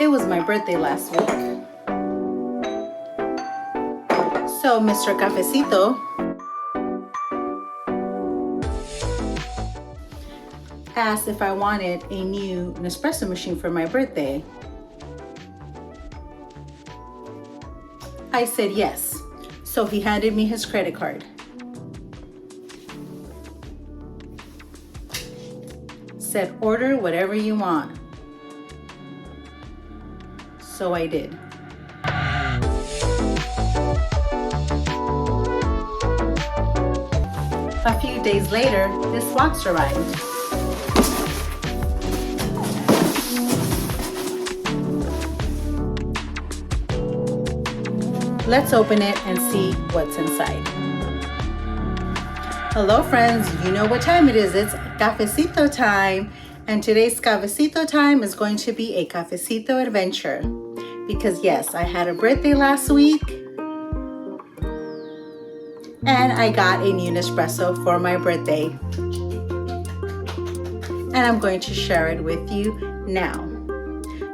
It was my birthday last week. So Mr. Cafecito asked if I wanted a new Nespresso machine for my birthday. I said yes. So he handed me his credit card. Said, order whatever you want. So I did. A few days later, this box arrived. Let's open it and see what's inside. Hello friends, you know what time it is. It's Cafecito time. And today's Cafecito time is going to be a Cafecito adventure. Because yes, I had a birthday last week. And I got a new Nespresso for my birthday. And I'm going to share it with you now.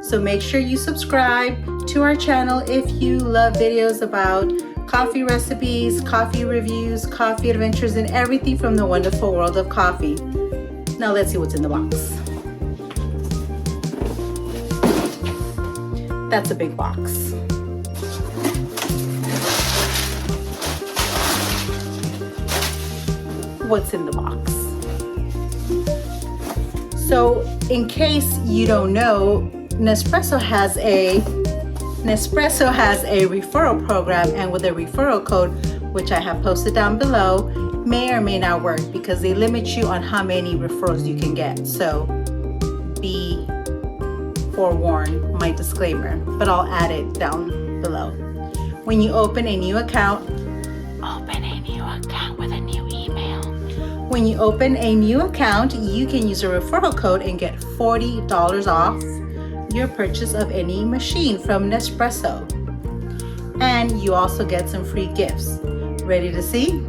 So make sure you subscribe to our channel if you love videos about coffee recipes, coffee reviews, coffee adventures, and everything from the wonderful world of coffee. Now let's see what's in the box. That's a big box. What's in the box? So in case you don't know, Nespresso has a referral program, and with a referral code, which I have posted down below, may or may not work because they limit you on how many referrals you can get. So be forewarned, my disclaimer, but I'll add it down below. When you open a new account with a new email. When you open a new account, you can use a referral code and get $40 off your purchase of any machine from Nespresso. And you also get some free gifts. Ready to see?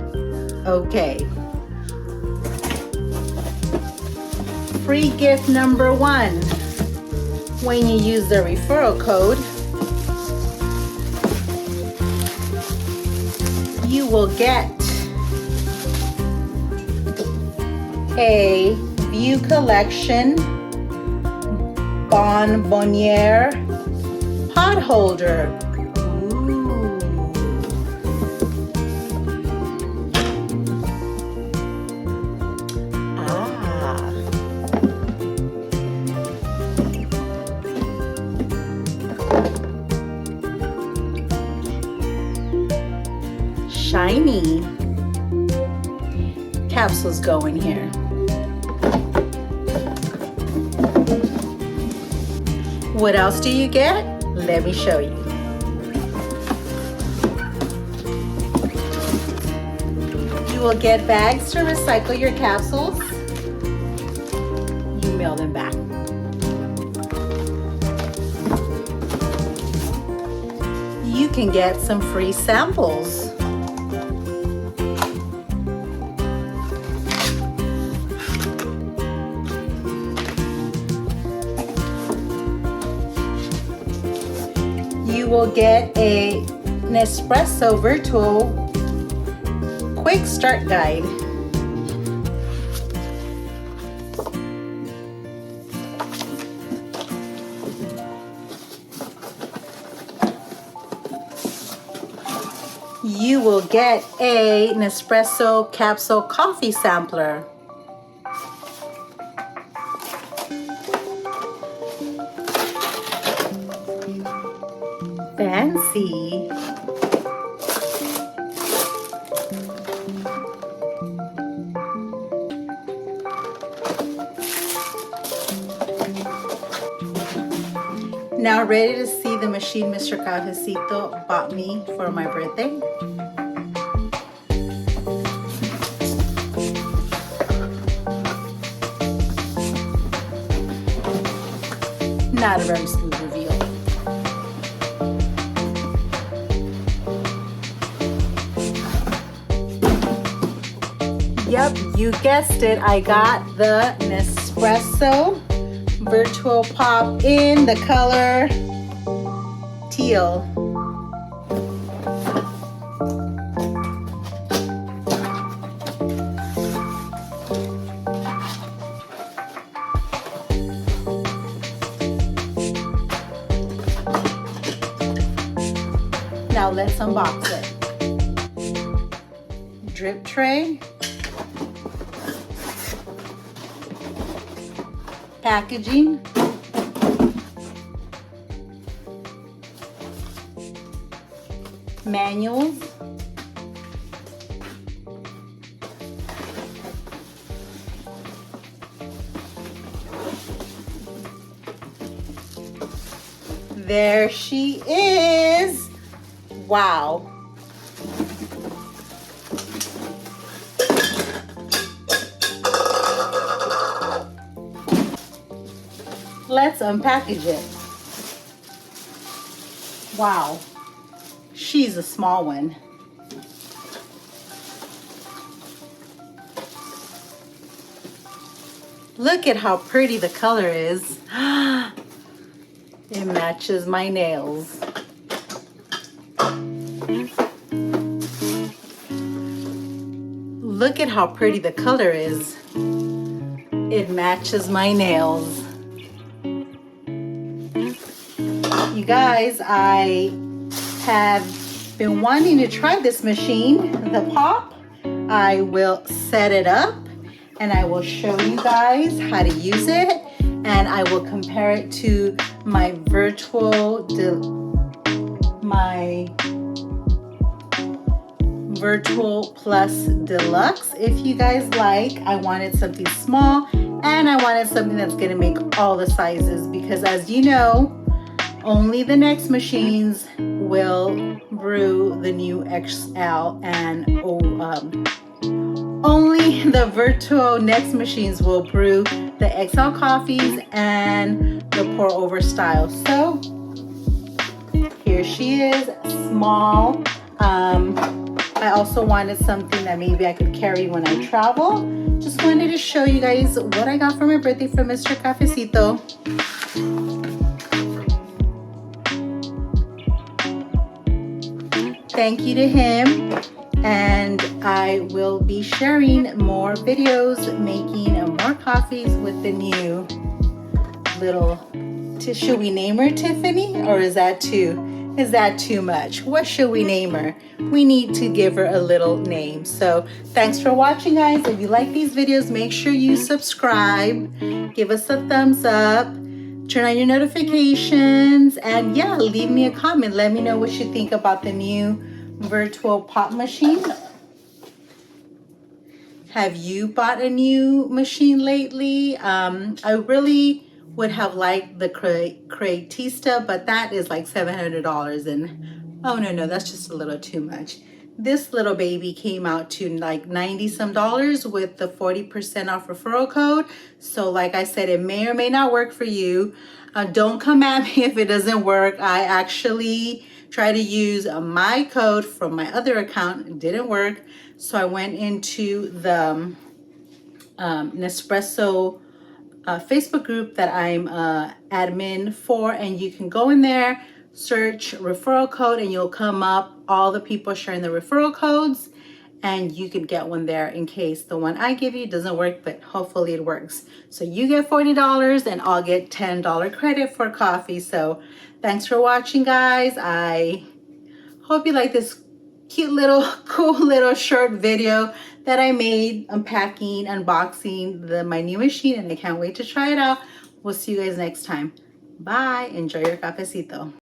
Okay. Free gift number 1. When you use the referral code, you will get a View Collection Bonbonniere pot holder. Ooh. Ah. Shiny. Capsules go in here. What else do you get? Let me show you. You will get bags to recycle your capsules. You mail them back. You can get some free samples. You will get a Nespresso Vertuo quick start guide. You will get a Nespresso capsule coffee sampler. Fancy. Now ready to see the machine Mr. Cafecito bought me for my birthday? Not a very smooth reveal. Yep, you guessed it. I got the Nespresso Vertuo Pop in the color teal. Now let's unbox it. Drip tray, packaging, manuals, there she is. Wow. Let's unpackage it. Wow. She's a small one. Look at how pretty the color is. It matches my nails. Look at how pretty the color is. It matches my nails. You guys, I have been wanting to try this machine, the Pop. I will set it up and I will show you guys how to use it, and I will compare it to my Vertuo Plus Deluxe. If you guys like, I wanted something small and I wanted something that's gonna make all the sizes, because as you know, only the next machines will brew the new XL, and only the Vertuo next machines will brew the XL coffees and the pour over style. So here she is, small. I also wanted something that maybe I could carry when I travel. Just wanted to show you guys what I got for my birthday from Mr. Cafecito. Thank you to him, and I will be sharing more videos making more coffees with the new little, should we name her Tiffany, or is that too much? What should we name her? We need to give her a little name. So thanks for watching, guys. If you like these videos, make sure you subscribe, give us a thumbs up, turn on your notifications, and yeah, leave me a comment. Let me know what you think about the new Vertuo pop machine. Have you bought a new machine lately? I really would have liked the Creatista, but that is like $700, and oh no, that's just a little too much. This little baby came out to like 90 some dollars with the 40% off referral code. So like I said, it may or may not work for you. Don't come at me if it doesn't work. I actually tried to use my code from my other account. It didn't work. So I went into the Nespresso Facebook group that I'm admin for, and you can go in there, search referral code, and you'll come up all the people sharing the referral codes, and you could get one there in case the one I give you doesn't work, but hopefully it works. So you get $40 and I'll get $10 credit for coffee. So thanks for watching, guys. I hope you like this cute little cool little short video that I made unpacking, unboxing my new machine, and I can't wait to try it out. We'll see you guys next time. Bye. Enjoy your cafecito.